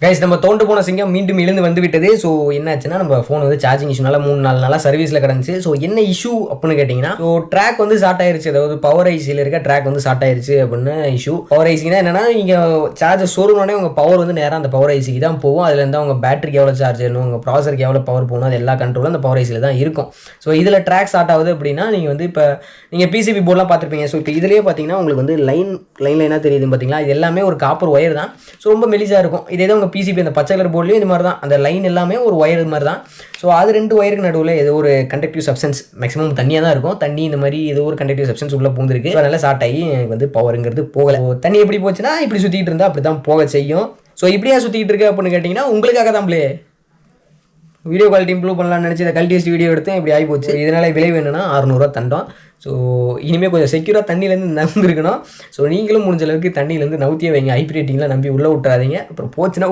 Guys நம்ம தோண்டு போன சிங்கம் மீண்டும் எழுந்து வந்து விட்டது. ஸோ என்னாச்சுன்னா நம்ம ஃபோன் வந்து சார்ஜிங் இஷ்யூனால 3-4 நாளாக சர்வீஸில் கிடந்துச்சு. ஸோ என்ன இஷ்யூ அப்படின்னு கேட்டிங்கன்னா, ஸோ ட்ராக் வந்து ஷார்ட் ஆயிருச்சு. அதாவது பவர் ஐசியில் இருக்க ட்ராக் வந்து ஷார்ட் ஆயிருச்சு அப்படின்னு இஷ்யூ. பவர் ஐசினா என்னன்னா, நீங்கள் சார்ஜர் சொருனோடனே உங்கள் பவர் வந்து நேராக அந்த பவர் ஐசிக்கு தான் போகும். அதுலேருந்து உங்கள் பேட்டரிக்கு எவ்வளோ சார்ஜ் வேணும், உங்கள் ப்ராசருக்கு எவ்வளோ பவர் போகணும், அது எல்லா கண்ட்ரோலும் அந்த பவர் ஐசியில் தான் இருக்கும். ஸோ இதில் ட்ராக் ஷார்ட் ஆகுது அப்படின்னா, நீங்கள் வந்து இப்போ நீங்கள் பிசிபி போர்டெலாம் பார்த்துருப்பீங்க. ஸோ இப்போ இதுலேயே பார்த்தீங்கன்னா உங்களுக்கு வந்து லைனாக தெரியுது பார்த்தீங்களா, இது எல்லாமே ஒரு காப்பர் ஒயர் தான். ஸோ ரொம்ப மெலிசாக இருக்கும். இதே தான் உங்கள் பிசிபி அந்த பச்சை கலர் போர்ட்லேயும் இது மாதிரி தான். அந்த லைன் எல்லாமே ஒரு ஒயர் மாதிரி தான். ஸோ அது 2 ஒயருக்கு நடுவில் ஏதோ ஒரு கண்டக்டிவ் சப்ஸ்டன்ஸ், மேக்ஸிமம் தண்ணியாக தான் இருக்கும். தண்ணி இந்த மாதிரி ஏதோ ஒரு கண்டக்டிவ் சப்ஸ்டன்ஸ் உள்ளே பூந்துருக்கு. அதனால ஷார்ட் ஆகி எனக்கு வந்து பவருங்கிறது போகலை. தண்ணி எப்படி போச்சுன்னா இப்படி சுற்றிட்டு இருந்தால் அப்படி தான் போக செய்யும். ஸோ இப்படியா சுற்றிட்டு இருக்கு அப்படின்னு கேட்டிங்கன்னா, உங்களுக்காக தான் வீடியோ குவாலிட்டி இம்ப்ரூவ் பண்ணலாம்னு நினச்சி இந்த கல்டிஸ்ட் வீடியோ எடுத்து இப்படி ஆகி போச்சு. இதனால் விளைவு என்னன்னா 600 தண்டம். ஸோ இனிமேல் கொஞ்சம் செக்யூராக தண்ணியிலேருந்து நம்பிருக்கணும். ஸோ நீங்களும் முடிஞ்ச அளவுக்கு தண்ணியிலேருந்து நவுத்தியே வைங்க. ஐபி ரேட்டிங்லாம் நம்பி உள்ளே விட்டுறாதீங்க. அப்புறம் போச்சுன்னா